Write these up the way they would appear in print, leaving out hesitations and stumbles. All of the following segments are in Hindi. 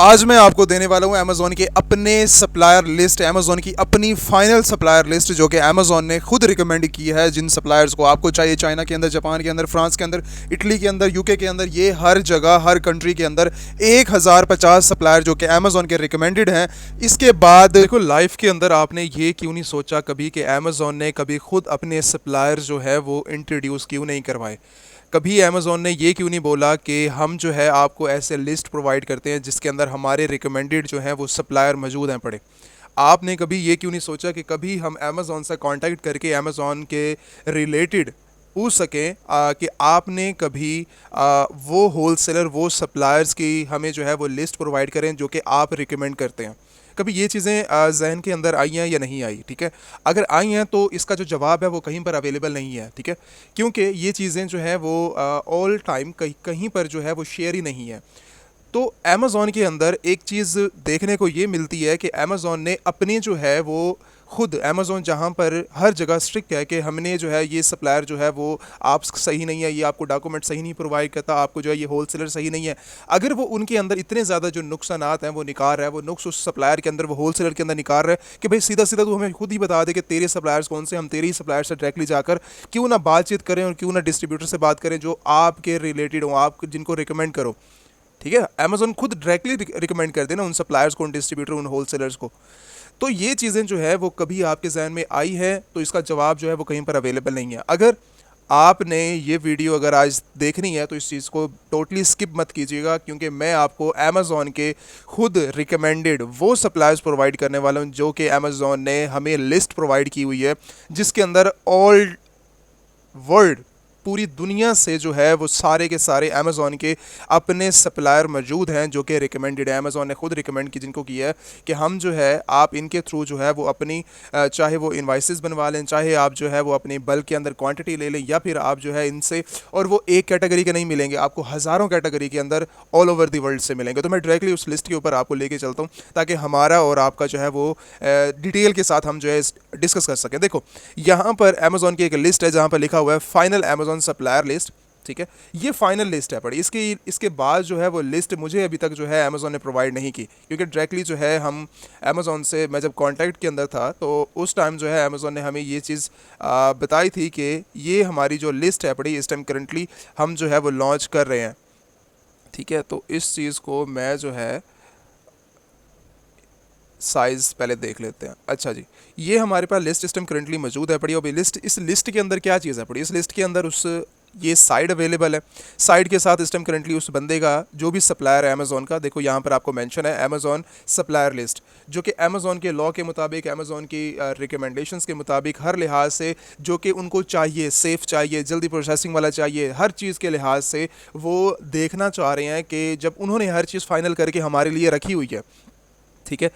आज मैं आपको देने वाला हूं अमेज़ॉन के अपने सप्लायर लिस्ट, अमेज़ॉन की अपनी फाइनल सप्लायर लिस्ट जो कि अमेज़ॉन ने खुद रिकमेंड की है। जिन सप्लायर्स को आपको चाहिए, चाइना के अंदर, जापान के अंदर, फ्रांस के अंदर, इटली के अंदर, यूके के अंदर, ये हर जगह हर कंट्री के अंदर 1050 सप्लायर जो कि अमेज़ॉन के रिकमेंडेड हैं। इसके बाद देखो, लाइफ के अंदर आपने ये क्यों नहीं सोचा कभी कि अमेज़ॉन ने कभी खुद अपने सप्लायर जो है वो इंट्रोड्यूस क्यों नहीं करवाए? कभी अमेज़ॉन ने ये क्यों नहीं बोला कि हम जो है आपको ऐसे लिस्ट प्रोवाइड करते हैं जिसके अंदर हमारे रिकमेंडेड जो है वो सप्लायर मौजूद हैं पड़े? आपने कभी ये क्यों नहीं सोचा कि कभी हम अमेज़ॉन से कांटेक्ट करके अमेज़ॉन के रिलेटेड पूछ सकें कि आपने कभी वो होलसेलर, वो सप्लायर्स की हमें जो है वो लिस्ट प्रोवाइड करें जो कि आप रिकमेंड करते हैं? कभी ये चीज़ें जहन के अंदर आई हैं या नहीं आई? ठीक है, अगर आई हैं तो इसका जो जवाब है वो कहीं पर अवेलेबल नहीं है। ठीक है, क्योंकि ये चीज़ें जो है वो ऑल टाइम कहीं कहीं पर जो है वो शेयर ही नहीं है। तो अमेज़ॉन के अंदर एक चीज़ देखने को ये मिलती है कि अमेज़ॉन ने अपने जो है वो खुद अमेज़ॉन जहाँ पर हर जगह स्ट्रिक्ट है कि हमने जो है ये सप्लायर जो है वो आप सही नहीं है, ये आपको डॉक्यूमेंट सही नहीं प्रोवाइड करता, आपको जो है ये होलसेलर सही नहीं है। अगर वो उनके अंदर इतने ज़्यादा जो नुकसानात हैं वो निकाल रहा है, वो नुक्स उस सप्लायर के अंदर, वो होलसेलर के अंदर निकाल रहा है कि भाई सीधा सीधा तू हमें खुद ही बता दे कि तेरे सप्लायर्स कौन से, हम तेरे ही सप्लायर से डायरेक्टली जाकर क्यों ना बातचीत करें और क्यों ना डिस्ट्रीब्यूटर से बात करें जो आपके रिलेटेड हो, आप जिनको रिकमेंड करो। ठीक है, अमेज़ॉन खुद डायरेक्टली रिकमेंड कर देना उन सप्लायर्स को, उन डिस्ट्रीब्यूटर, उन होलसेलर्स को। तो ये चीज़ें जो है वो कभी आपके जहन में आई है तो इसका जवाब जो है वो कहीं पर अवेलेबल नहीं है। अगर आपने ये वीडियो अगर आज देखनी है तो इस चीज़ को टोटली स्किप मत कीजिएगा, क्योंकि मैं आपको अमेज़ॉन के खुद रिकमेंडेड वो सप्लायर्स प्रोवाइड करने वाला हूँ जो कि अमेज़ॉन ने हमें लिस्ट प्रोवाइड की हुई है, जिसके अंदर ऑल वर्ल्ड, पूरी दुनिया से जो है वो सारे के सारे अमेज़ॉन के अपने सप्लायर मौजूद हैं जो कि रिकमेंडेड है। अमेज़ॉन ने खुद रिकमेंड की जिनको किया है कि हम जो है आप इनके थ्रू जो है वो अपनी चाहे वो इनवाइसेस बनवा लें, चाहे आप जो है वो अपनी बल्क के अंदर क्वांटिटी ले लें, या फिर आप जो है इनसे, और वो एक कैटेगरी के नहीं मिलेंगे, आपको हज़ारों कैटेगरी के अंदर ऑल ओवर दी वर्ल्ड से मिलेंगे। तो मैं डायरेक्टली उस लिस्ट के ऊपर आपको लेके चलता हूँ ताकि हमारा और आपका जो है वो डिटेल के साथ हम जो है डिस्कस कर सकें। देखो, यहाँ पर अमेज़ॉन की एक लिस्ट है जहाँ पर लिखा हुआ है फाइनल अमेज़ॉन सप्लायर लिस्ट। ठीक है, ये फाइनल लिस्ट है पड़ी, इसके बाद जो है वो लिस्ट मुझे अभी तक जो है अमेज़ॉन ने प्रोवाइड नहीं की, क्योंकि डायरेक्टली जो है हम अमेज़ॉन से, मैं जब कॉन्टैक्ट के अंदर था तो उस टाइम जो है अमेज़ॉन ने हमें ये चीज़ बताई थी कि ये हमारी जो लिस्ट है पड़ी इस टाइम करंटली हम जो है वो लॉन्च कर रहे हैं। ठीक है, तो इस चीज़ को मैं जो है साइज़ पहले देख लेते हैं। अच्छा जी, ये हमारे पास लिस्ट सिस्टम करंटली मौजूद है पड़ी। अभी इस लिस्ट के अंदर क्या चीज़ है पड़ी, इस लिस्ट के अंदर उस ये साइड अवेलेबल है। साइड के साथ इस टाइम करंटली उस बंदे का जो भी सप्लायर है अमेज़ॉन का, देखो यहाँ पर आपको मेंशन है अमेज़ॉन सप्लायर लिस्ट, जो कि अमेज़ॉन के लॉ के मुताबिक, अमेज़ॉन की रिकमेंडेशंस के मुताबिक, हर लिहाज से जो कि उनको चाहिए, सेफ़ चाहिए, जल्दी प्रोसेसिंग वाला चाहिए, हर चीज़ के लिहाज से वो देखना चाह रहे हैं कि जब उन्होंने हर चीज़ फाइनल करके हमारे लिए रखी हुई है। ठीक है,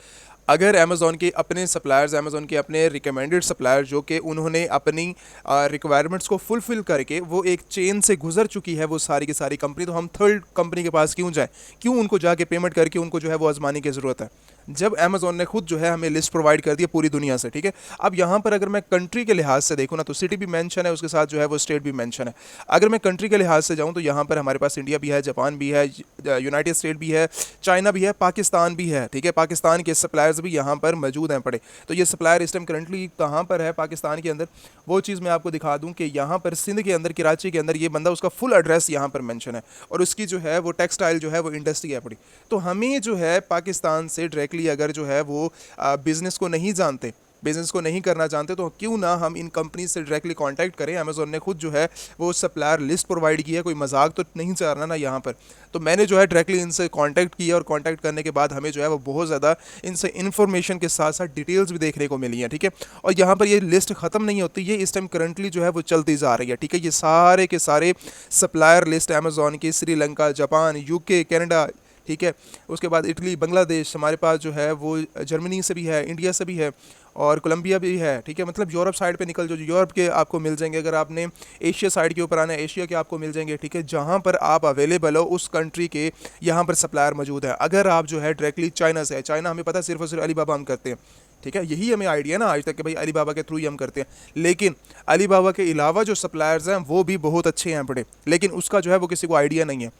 अगर अमेज़ॉन के अपने सप्लायर्स, अमेज़ॉन के अपने रिकमेंडेड सप्लायर जो कि उन्होंने अपनी रिक्वायरमेंट्स को फुलफ़िल करके वो एक चेन से गुजर चुकी है वो सारी की सारी कंपनी, तो हम थर्ड कंपनी के पास क्यों जाएं? क्यों उनको जाके पेमेंट करके उनको जो है वो आजमाने की ज़रूरत है, जब अमेज़ॉन ने खुद जो है हमें लिस्ट प्रोवाइड कर दी है पूरी दुनिया से। ठीक है, अब यहाँ पर अगर मैं कंट्री के लिहाज से देखूँ ना, तो सिटी भी मेंशन है, उसके साथ जो है वो स्टेट भी मेंशन है। अगर मैं कंट्री के लिहाज से जाऊँ तो यहाँ पर हमारे पास इंडिया भी है, जापान भी है, यूनाइटेड स्टेट भी है, चाइना भी है, पाकिस्तान भी है। ठीक है, पाकिस्तान के सप्लायर्स भी यहाँ पर मौजूद हैं पड़े। तो ये सप्लायर इस टाइम करंटली कहाँ पर है पाकिस्तान के अंदर, वो चीज़ मैं आपको दिखा दूँ कि यहाँ पर सिंध के अंदर, कराची के अंदर, ये बंदा, उसका फुल एड्रेस यहाँ पर मेंशन है, और उसकी जो है वो टेक्सटाइल जो है वो इंडस्ट्री है पड़ी। तो हमें जो है पाकिस्तान से डायरेक्टली अगर जो है वो बिज़नेस को नहीं जानते, बिज़नेस को नहीं करना चाहते, तो क्यों ना हम इन कंपनी से डायरेक्टली कांटेक्ट करें। अमेज़ॉन ने खुद जो है वो सप्लायर लिस्ट प्रोवाइड की है, कोई मजाक तो नहीं चल रहा ना यहाँ पर। तो मैंने जो है डायरेक्टली इनसे कांटेक्ट किया, और कांटेक्ट करने के बाद हमें जो है वो बहुत ज़्यादा इनसे इन्फॉर्मेशन के साथ साथ डिटेल्स भी देखने को मिली हैं। ठीक है, और यहाँ पर ये लिस्ट ख़त्म नहीं होती, ये इस टाइम करंटली जो है वो चलती जा रही है। ठीक है, ये सारे के सारे सप्लायर लिस्ट अमेज़ॉन की, श्रीलंका, जापान, यूके, कनाडा, ठीक है, उसके बाद इटली, बांग्लादेश, हमारे पास जो है वो जर्मनी से भी है, इंडिया से भी है, और कोलंबिया भी है। ठीक है, मतलब यूरोप साइड पे निकल जो यूरोप के आपको मिल जाएंगे, अगर आपने एशिया साइड के ऊपर आना है, एशिया के आपको मिल जाएंगे। ठीक है, जहाँ पर आप अवेलेबल हो उस कंट्री के यहाँ पर सप्लायर मौजूद है। अगर आप जो है डायरेक्टली चाइना से है, चाइना हमें पता है सिर्फ और सिर्फ अलीबाबा हम करते हैं। ठीक है, यही हमें आइडिया ना आज तक कि भाई अलीबाबा के थ्रू ही हम करते हैं, लेकिन अलीबाबा के अलावा जो सप्लायर्स हैं वो भी बहुत अच्छे हैं बड़े, लेकिन उसका जो है वो किसी को आइडिया नहीं है।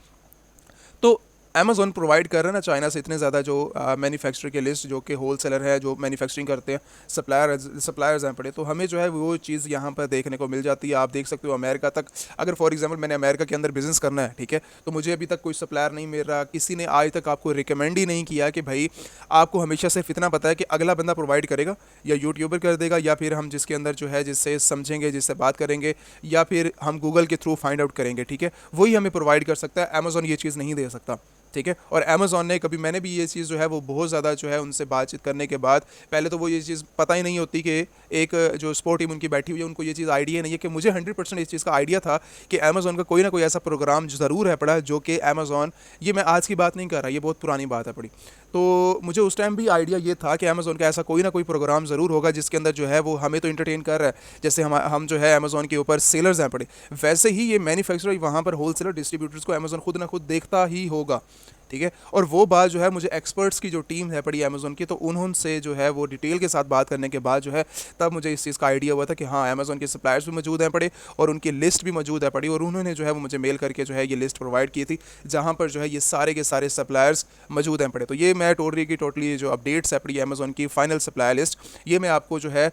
तो अमेज़ॉन प्रोवाइड कर रहा है ना चाइना से इतने ज़्यादा जो मैन्युफैक्चरर के लिस्ट जो कि होल सेलर है, जो मैन्युफैक्चरिंग करते हैं, सप्लायर्स हैं पड़े, तो हमें जो है वो चीज़ यहाँ पर देखने को मिल जाती है। आप देख सकते हो अमेरिका तक, अगर फॉर एग्जांपल मैंने अमेरिका के अंदर बिज़नेस करना है, ठीक है, तो मुझे अभी तक कोई सप्लायर नहीं मिल रहा, किसी ने आज तक आपको रिकमेंड ही नहीं किया कि भाई आपको हमेशा सिर्फ इतना पता है कि अगला बंदा प्रोवाइड करेगा या यूट्यूबर कर देगा या फिर हम जिसके अंदर जो है जिससे समझेंगे, जिससे बात करेंगे, या फिर हम गूगल के थ्रू फाइंड आउट करेंगे, ठीक है, वही हमें प्रोवाइड कर सकता है। अमेज़ॉन ये चीज़ नहीं दे सकता, ठीक है। और अमेज़ॉन ने कभी, मैंने भी ये चीज़ जो है वो बहुत ज़्यादा जो है उनसे बातचीत करने के बाद, पहले तो वो ये चीज़ पता ही नहीं होती कि एक जो स्पोर्ट टीम उनकी बैठी हुई है उनको ये चीज़ आइडिया नहीं है, कि मुझे 100% इस चीज़ का आइडिया था कि अमेज़ॉन का कोई ना कोई ऐसा प्रोग्राम ज़रूर है पड़ा जो कि अमेज़ॉन, ये मैं आज की बात नहीं कर रहा, ये बहुत पुरानी बात है पड़ी, तो मुझे उस टाइम भी आइडिया ये था कि अमेज़ॉन का ऐसा कोई ना कोई प्रोग्राम ज़रूर होगा जिसके अंदर जो है वो हमें तो इंटरटेन कर रहा है, जैसे हम जो है अमेज़ॉन के ऊपर सेलर्स हैं पड़े, वैसे ही ये मैन्युफैक्चरर वहाँ पर होल सेलर डिस्ट्रीब्यूटर्स को अमेज़ॉन खुद ना खुद देखता ही होगा, ठीक है। और वो बात जो है मुझे एक्सपर्ट्स की जो टीम है पड़ी अमेज़ॉन की, तो उन्होंने जो है वो डिटेल के साथ बात करने के बाद जो है तब मुझे इस चीज़ का आइडिया हुआ था कि हाँ अमेज़ॉन के सप्लायर्स भी मौजूद हैं पड़े और उनकी लिस्ट भी मौजूद है पड़ी, और उन्होंने जो है वो मुझे मेल करके जो है ये लिस्ट प्रोवाइड की थी जहाँ पर जो है ये सारे के सारे सप्लायर्स मौजूद हैं पड़े। तो ये मैं टोटली जो अपडेट्स है पड़ी अमेज़ॉन की फाइनल सप्लायर लिस्ट, ये मैं आपको जो है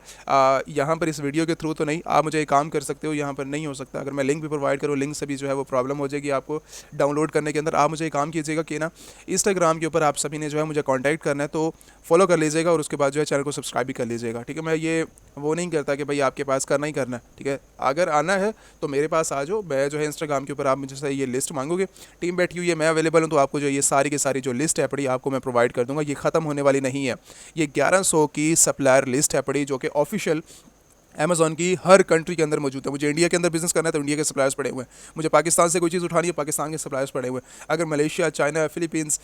यहाँ पर इस वीडियो के थ्रू तो नहीं, आप मुझे एक काम कर सकते हो, यहाँ पर नहीं हो सकता, अगर मैं लिंक भी प्रोवाइड करूँ लिंक से भी जो है वो प्रॉब्लम हो जाएगी आपको डाउनलोड करने के अंदर। आप मुझे एक काम कीजिएगा कि ना इंस्टाग्राम के ऊपर आप सभी ने जो है मुझे कांटेक्ट करना है तो फॉलो कर लीजिएगा और उसके बाद जो है चैनल को सब्सक्राइब भी कर लीजिएगा, ठीक है। मैं ये वो नहीं करता कि भाई आपके पास करना ही करना है, ठीक है, अगर आना है तो मेरे पास आ जाओ, मैं जो है इंस्टाग्राम के ऊपर आप मुझे से ये लिस्ट मांगोगे, टीम बैठी हुई है, मैं अवेलेबल हूँ, तो आपको जो ये सारी की सारी जो लिस्ट है पड़ी आपको मैं प्रोवाइड कर दूँगा। ये ख़त्म होने वाली नहीं है, ये 1100 की सप्लायर लिस्ट है पड़ी जो कि ऑफिशियल अमेज़ॉन की हर कंट्री के अंदर मौजूद है। मुझे इंडिया के अंदर बिजनेस करना है तो इंडिया के सप्लायर्स पड़े हुए हैं, मुझे पाकिस्तान से कोई चीज़ उठानी है पाकिस्तान के सप्लायर्स पड़े हुए हैं, अगर मलेशिया, चाइना, फिलीपींस,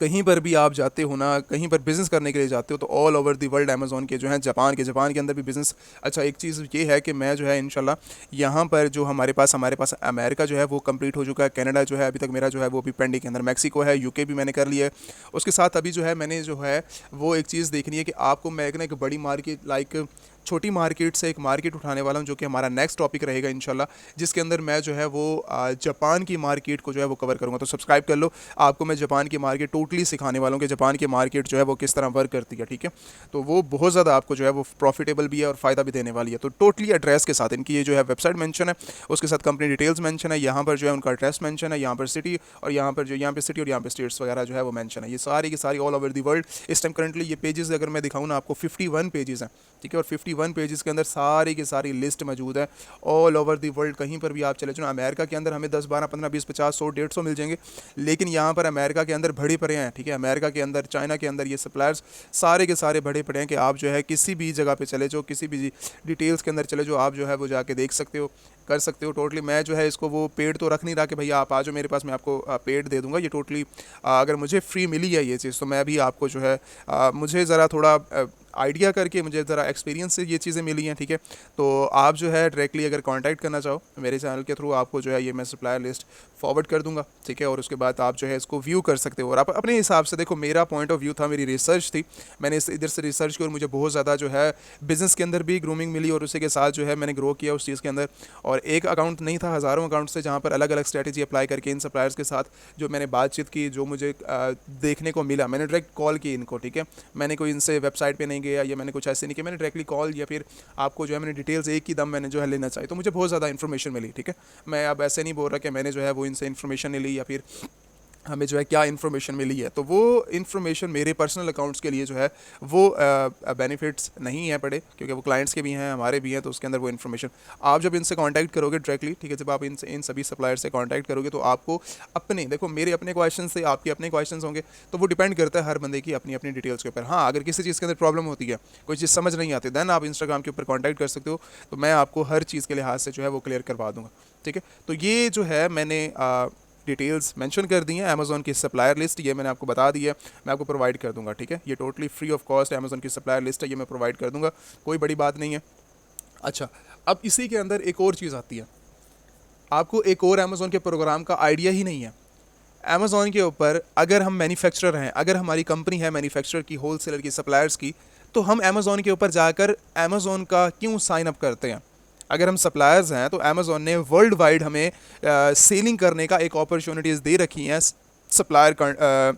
कहीं पर भी आप जाते हो ना, कहीं पर बिज़नेस करने के लिए जाते हो तो all over the world Amazon के जो हैं, जापान के अंदर भी बिज़नेस। अच्छा एक चीज़ ये है कि मैं जो है इंशाल्लाह यहाँ पर जो हमारे पास अमेरिका जो है वो कंप्लीट हो चुका है, कनाडा जो है अभी तक मेरा जो है वो भी पेंडिंग के अंदर, मैक्सिको है, यूके भी मैंने कर लिया है। उसके साथ अभी जो है मैंने जो है वो एक चीज़ देखनी है कि आपको मैं एक बड़ी मार्केट, लाइक छोटी मार्केट से एक मार्केट उठाने वाला हूँ जो कि हमारा नेक्स्ट टॉपिक रहेगा इंशाल्लाह, जिसके अंदर मैं जो है वो जापान की मार्केट को जो है वो कवर करूँगा। तो सब्सक्राइब कर लो, आपको मैं जापान की मार्केट टोटली सिखाने वाला हूँ कि जापान की मार्केट जो है वो किस तरह वर्क करती है, ठीक है। तो वो बहुत ज़्यादा आपको जो है वो प्रॉफिटेबल भी है और फ़ायदा भी देने वाली है। तो टोटली एड्रेस के साथ इनकी ये जो है वेबसाइट मेंशन है, उसके साथ कंपनी डिटेल्स मेंशन है, यहाँ पर जो है उनका एड्रेस मेंशन है, यहाँ पर सिटी और यहाँ पर सिटी और यहाँ पर स्टेट्स वगैरह जो है वो मेंशन है। ये सारी की सारी ऑल ओवर दी वर्ल्ड इस टाइम करंटली ये पेजेस अगर मैं दिखाऊँ ना आपको 51 पेजेस हैं, ठीक है, और 51 पेजेस के अंदर सारी की सारी लिस्ट मौजूद है ऑल ओवर दी वर्ल्ड। कहीं पर भी आप चले जाओ, अमेरिका के अंदर हमें 10, 12, 15, 20, 50, 100, 150 मिल जाएंगे, लेकिन यहाँ पर अमेरिका के अंदर भरे पड़े हैं, ठीक है, अमेरिका के अंदर, चाइना के अंदर ये सप्लायर्स सारे के सारे भरे पड़े हैं कि आप जो है किसी भी जगह पे चले जाओ, किसी भी डिटेल्स के अंदर चले जाओ, आप जो है वो जाके देख सकते हो, कर सकते हो। टोटली मैं जो है इसको वो पेड तो रख नहीं रहा कि भैया आप आ जाओ मेरे पास, मैं आपको पेड दे दूंगा। ये टोटली अगर मुझे फ्री मिली है ये चीज़ तो मैं भी आपको जो है मुझे ज़रा थोड़ा आइडिया करके, मुझे ज़रा एक्सपीरियंस से ये चीज़ें मिली हैं, ठीक है। तो आप जो है डायरेक्टली अगर कांटेक्ट करना चाहो मेरे चैनल के थ्रू, आपको जो है ये मैं सप्लायर लिस्ट फॉरवर्ड कर दूंगा, ठीक है, और उसके बाद आप जो है इसको व्यू कर सकते हो और आप अपने हिसाब से देखो। मेरा पॉइंट ऑफ व्यू था, मेरी रिसर्च थी, मैंने इधर से रिसर्च की और मुझे बहुत ज़्यादा जो है बिज़नेस के अंदर भी ग्रूमिंग मिली और उसी के साथ जो है मैंने ग्रो किया उस चीज़ के अंदर। और एक अकाउंट नहीं था, हज़ारों अकाउंट्स थे जहाँ पर अलग अलग स्ट्रैटेजी अप्लाई करके इन सप्लायर्स के साथ जो मैंने बातचीत की, जो मुझे देखने को मिला, मैंने डायरेक्ट कॉल की इनको, ठीक है, मैंने कोई इनसे वेबसाइट पर नहीं गया या मैंने कुछ ऐसे नहीं कि मैंने डायरेक्टली कॉल या फिर आपको जो है मैंने डिटेल्स एक ही दम मैंने जो है लेना चाहिए, तो मुझे बहुत ज़्यादा इन्फॉर्मेशन मिली, ठीक है। मैं अब ऐसे नहीं बोल रहा कि मैंने जो है वो इनसे इन्फॉर्मेशन नहीं ली या फिर हमें जो है क्या इन्फॉर्मेशन मिली है, तो वो इन्फॉर्मेशन मेरे पर्सनल अकाउंट्स के लिए जो है वो बेनिफिट्स नहीं है पड़े, क्योंकि वो क्लाइंट्स के भी हैं, हमारे भी हैं, तो उसके अंदर वो इन्फॉर्मेशन आप जब इनसे कांटेक्ट करोगे डायरेक्टली, ठीक है, जब आप इन सभी सप्लायर से कांटेक्ट करोगे तो आपको अपने, देखो मेरे अपने क्वेश्चन से आपके अपने क्वेश्चन होंगे, तो वो डिपेंड करता है हर बंदे की अपनी अपनी डिटेल्स के ऊपर। हाँ, अगर किसी चीज़ के अंदर प्रॉब्लम होती है, कोई चीज़ समझ नहीं आती, दैन आप इंस्टाग्राम के ऊपर कॉन्टैक्ट कर सकते हो, तो मैं आपको हर चीज़ के लिहाज से जो है वो क्लियर करवा दूँगा, ठीक है। तो ये जो है मैंने डिटेल्स मेंशन कर दी हैं अमेज़ॉन की सप्लायर लिस्ट, ये मैंने आपको बता दी है, मैं आपको प्रोवाइड कर दूंगा, ठीक है। ये totally free of cost Amazon की सप्लायर लिस्ट है, ये मैं प्रोवाइड कर दूंगा, कोई बड़ी बात नहीं है। अच्छा, अब इसी के अंदर एक और चीज़ आती है, आपको एक और अमेज़ॉन के प्रोग्राम का आइडिया ही नहीं है। अमेज़ॉन के ऊपर अगर हम मैन्युफैक्चरर हैं, अगर हमारी कंपनी है मैन्युफैक्चरर की, होल सेलर की, सप्लायर्स की, तो हम अमेज़ॉन के ऊपर जाकर अमेज़ॉन का क्यों साइन अप करते हैं? अगर हम सप्लायर्स हैं तो अमेज़ॉन ने वर्ल्ड वाइड हमें सेलिंग करने का एक अपॉर्चुनिटीज़ दे रखी हैं सप्लायर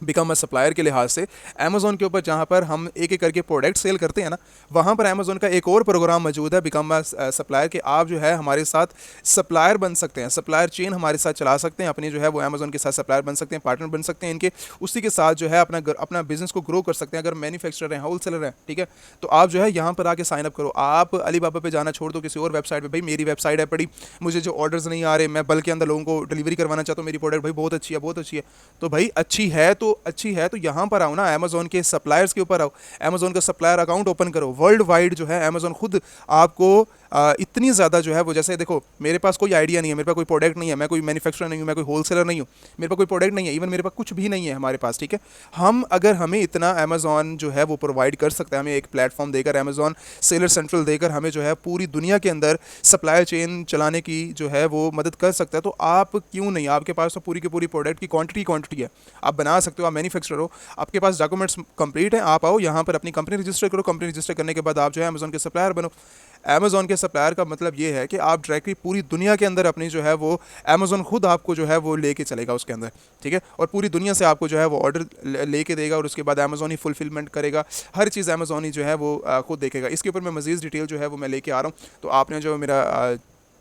बिकम अ सप्लायर के लिहाज से अमेज़ॉन के ऊपर जहाँ पर हम एक एक करके प्रोडक्ट सेल करते हैं ना, वहाँ पर अमेज़ॉन का एक और प्रोग्राम मौजूद है बिकम अ सप्लायर, कि आप जो है हमारे साथ सप्लायर बन सकते हैं, सप्लायर चेन हमारे साथ चला सकते हैं, अपनी जो है वो अमेज़ॉन के साथ सप्लायर बन सकते हैं, पार्टनर बन सकते हैं इनके, उसी के साथ जो है अपना बिजनेस को ग्रो कर सकते हैं। अगर मैन्युफैक्चरर हैं, होल सेलर हैं, ठीक है, तो आप जो है यहाँ पर आके साइन अप करो। आप अली बाबा पे जाना छोड़ दो किसी और वेबसाइट पे, भाई मेरी वेबसाइट है पड़ी, मुझे जो ऑर्डर्स नहीं आ रहे, मैं बल्कि के अंदर लोगों को डिलीवरी करवाना चाहता हूँ, मेरी प्रोडक्ट भाई बहुत अच्छी है, बहुत अच्छी है, तो भाई अच्छी है तो यहाँ पर आओ ना, अमेज़ॉन के सप्लायर्स के ऊपर आओ, अमेज़ॉन का सप्लायर अकाउंट ओपन करो। वर्ल्ड वाइड जो है अमेज़ॉन खुद आपको इतनी ज़्यादा जो है वो, जैसे देखो मेरे पास कोई आइडिया नहीं है, मेरे पास कोई प्रोडक्ट नहीं है, मैं कोई मैन्युफैक्चरर नहीं हूँ, मैं कोई होलसेलर नहीं हूँ, मेरे पास कोई प्रोडक्ट नहीं है, इवन मेरे पास कुछ भी नहीं है हमारे पास, ठीक है। अगर हमें इतना अमेज़ॉन जो है वो प्रोवाइड कर सकता है, हमें एक प्लेटफॉर्म देकर, अमेज़ॉन सेलर सेंट्रल देकर हमें जो है पूरी दुनिया के अंदर सप्लाई चेन चलाने की जो है वो मदद कर सकता है, तो आप क्यों नहीं, आपके पास तो पूरी की पूरी प्रोडक्ट की क्वांटिटी है, आप बना सकते हो, आप मैन्युफैक्चरर हो, आपके पास डॉक्यूमेंट्स कंप्लीट हैं, आप आओ यहाँ पर अपनी कंपनी रजिस्टर करो, कंपनी रजिस्टर करने के बाद आप जो है अमेज़ॉन के सप्लायर बनो। अमेज़ॉन के सप्लायर का मतलब ये है कि आप डायरेक्टली पूरी दुनिया के अंदर अपनी जो है वो, अमेज़ॉन खुद आपको जो है वो लेके चलेगा उसके अंदर, ठीक है, और पूरी दुनिया से आपको जो है वो ऑर्डर लेके देगा, और उसके बाद अमेज़ॉन ही फुलफिलमेंट करेगा, हर चीज़ अमेज़ॉन ही जो है वो खुद देखेगा। इसके ऊपर मैं मज़ीद डिटेल जो है वो मैं लेके आ रहा हूँ, तो आपने जो मेरा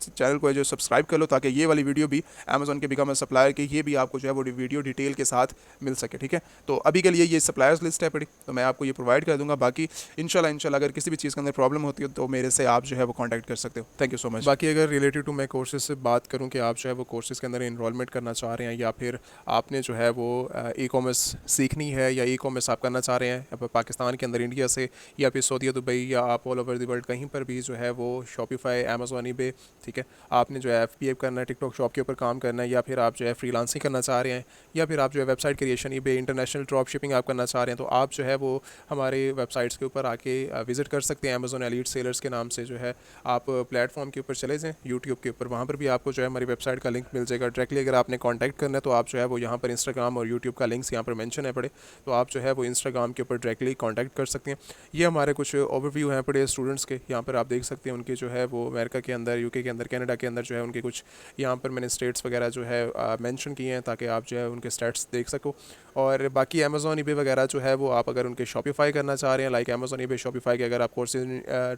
चैनल को है जो सब्सक्राइब कर लो, ताकि ये वाली वीडियो भी अमेज़ॉन के बिकम अ सप्लायर की, ये भी आपको जो है वो वीडियो डिटेल के साथ मिल सके, ठीक है। तो अभी के लिए ये सप्लायर्स लिस्ट है पड़ी, तो मैं आपको ये प्रोवाइड कर दूंगा। बाकी इंशाल्लाह अगर किसी भी चीज़ के अंदर प्रॉब्लम होती है तो मेरे से आप जो है वो कॉन्टैक्ट कर सकते हो। Thank you so much. बाकी अगर रिलेटेड टू मैं कोर्सेज से बात करूँ कि आप जो है वो कोर्सेज़ के अंदर इनरोलमेंट करना चाह रहे हैं, या फिर आपने जो है वो ई कॉमर्स सीखनी है, या ई कॉमर्स आप करना चाह रहे हैं पाकिस्तान के अंदर, इंडिया से, या फिर सऊदी दुबई, या आप ऑल ओवर द वर्ल्ड कहीं पर भी जो है वो शॉपिफाई, अमेज़ॉन, ईबे, ठीक है, आपने जो है FBA करना है, टिकटॉक शॉप के ऊपर काम करना है, या फिर आप जो है फ्रीलांसिंग करना चाह रहे हैं, या फिर आप जो है website creation, eBay, international drop shipping आप करना चाह रहे हैं, तो आप जो है वो हमारे वेबसाइट्स के ऊपर आके विजिट कर सकते हैं। अमेज़ॉन एलीट सेलर्स के नाम से जो है आप प्लेटफॉर्म के ऊपर चले जाएँ, यूट्यूब के ऊपर, वहाँ पर भी आपको जो है हमारी वेबसाइट का लिंक मिल जाएगा डायरेक्टली। अगर आपने कॉन्टैक्ट करना है तो आप जो है वो यहाँ पर इंस्टाग्राम और यूट्यूब का लिंक्स यहाँ पर मेंशन है पड़े, तो आप जो है वो इंस्टाग्राम के ऊपर डायरेक्टली कॉन्टैक्ट कर सकते हैं। ये हमारे कुछ ओवरव्यू हैं पड़े स्टूडेंट्स के, यहाँ पर आप देख सकते हैं उनके जो है वो अमेरिका के अंदर, UK के अंदर, कनाडा के अंदर जो है उनके कुछ यहाँ पर मैंने स्टेट्स वगैरह जो है मेंशन किए हैं, ताकि आप जो है उनके स्टेट्स देख सको। और बाकी अमेज़ॉन, ईबे वगैरह जो है वो आप अगर उनके शॉपिफाई करना चाह रहे हैं, लाइक अमेज़ॉन, ईबे, शॉपिफाई के अगर आप कोर्सेज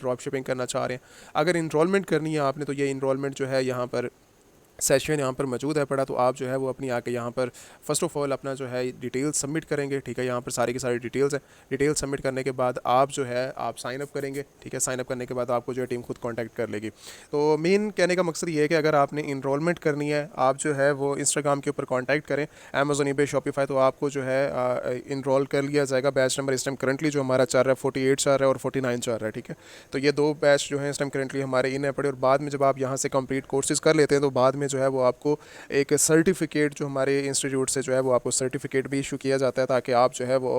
ड्रॉप शिपिंग करना चाह रहे हैं, अगर इनरोलमेंट करनी है आपने, तो ये इनरोलमेंट जो है यहाँ पर सेशन यहाँ पर मौजूद है पड़ा, तो आप जो है वो अपनी आके यहाँ पर फ़र्स्ट ऑफ़ ऑल अपना जो है डिटेल्स सबमिट करेंगे, ठीक है, यहाँ पर सारी की सारी डिटेल्स हैं। डिटेल्स सबमिट करने के बाद आप जो है आप साइन अप करेंगे, ठीक है, साइन अप करने के बाद आपको जो है टीम खुद कांटेक्ट कर लेगी। तो मेन कहने का मकसद ये है कि अगर आपने इनरोलमेंट करनी है, आप जो है वो इंस्टाग्राम के ऊपर कॉन्टैक्ट करें, अमेज़ॉन, ईबे, शॉपिफाई, तो आपको जो है इनरोल कर लिया जाएगा। बैच नंबर इस टाइम करंटली जो हमारा चल रहा है 48 चल रहा है और 49 चल रहा है, ठीक है, तो ये 2 बैच जो है इस टाइम करंटली हमारे इन है पड़े, और बाद में जब आप यहाँ से कंप्लीट कोर्सेज़ कर लेते हैं तो बाद में जो है वो आपको एक सर्टिफिकेट जो हमारे इंस्टीट्यूट से जो है वो आपको सर्टिफिकेट भी इशू किया जाता है, ताकि आप जो है वो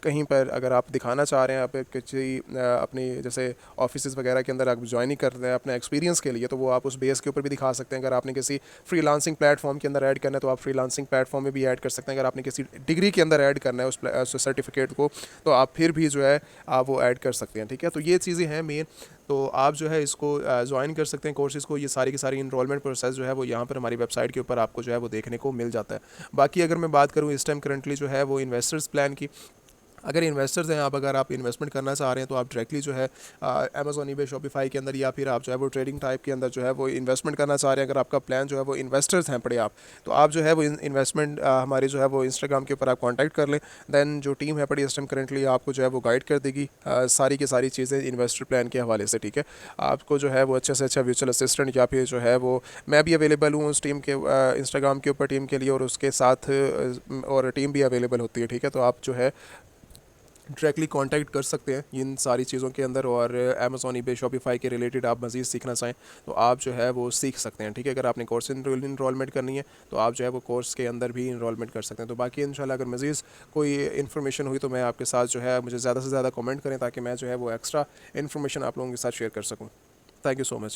कहीं पर अगर आप दिखाना चाह रहे हैं, आप किसी अपनी जैसे ऑफिस वगैरह के अंदर आप ज्वाइनिंग कर रहे हैं अपने एक्सपीरियंस के लिए, तो वो आप उस बेस के ऊपर भी दिखा सकते हैं। अगर आपने किसी फ्रीलांसिंग प्लेटफॉर्म के अंदर ऐड करना है तो आप फ्रीलांसिंग प्लेटफॉर्म में भी ऐड कर सकते हैं। अगर आपने किसी डिग्री के अंदर ऐड करना है उस सर्टिफिकेट को, तो आप फिर भी जो है आप वो ऐड कर सकते हैं, ठीक है। तो ये चीज़ें हैं मेन, तो आप जो है इसको ज्वाइन कर सकते हैं कोर्सेज़ को। ये सारी की सारी इनरोलमेंट प्रोसेस जो है वो यहाँ पर हमारी वेबसाइट के ऊपर आपको जो है वो देखने को मिल जाता है। बाकी अगर मैं बात करूँ इस टाइम करंटली जो है वो इन्वेस्टर्स प्लान की, अगर इन्वेस्टर्स हैं अगर आप इन्वेस्टमेंट करना चाह रहे हैं तो आप डायरेक्टली जो है अमेज़ॉन, ईबे, शॉपिफाई के अंदर, या फिर आप जो है वो ट्रेडिंग टाइप के अंदर जो है वो इन्वेस्टमेंट करना चाह रहे हैं, अगर आपका प्लान जो है वो इन्वेस्टर्स हैं पड़े आप, तो आप जो है वो इन्वेस्टमेंट हमारी जो है वो इंस्टाग्राम के ऊपर आप कॉन्टैक्ट कर लें। दैन जो टीम है पड़ी इस टाइम करंटली आपको जो है वो गाइड कर देगी सारी की सारी चीज़ें इन्वेस्टर प्लान के हवाले से, ठीक है। आपको जो है वो अच्छे से अच्छा वर्चुअल असिस्टेंट, या फिर जो है वो मैं भी अवेलेबल हूँ उस टीम के इंस्टाग्राम के ऊपर टीम के लिए, और उसके साथ और टीम भी अवेलेबल होती है, ठीक है। तो आप जो है डायरेक्टली कांटेक्ट कर सकते हैं इन सारी चीज़ों के अंदर, और अमेज़ॉन, ईबे, शॉपिफाई के रिलेटेड आप मज़ीद सीखना चाहें तो आप जो है वो सीख सकते हैं, ठीक है। अगर आपने कोर्स इनरोलमेंट करनी है तो आप जो है वो कोर्स के अंदर भी इनरोलमेंट कर सकते हैं। तो बाकी इंशाल्लाह अगर मज़ीद कोई इन्फॉर्मेशन हुई तो मैं आपके साथ जो है, मुझे ज़्यादा से ज़्यादा कमेंट करें ताकि मैं जो है वो एक्स्ट्रा इन्फॉर्मेशन आप लोगों के साथ शेयर कर सकूँ। Thank you so much.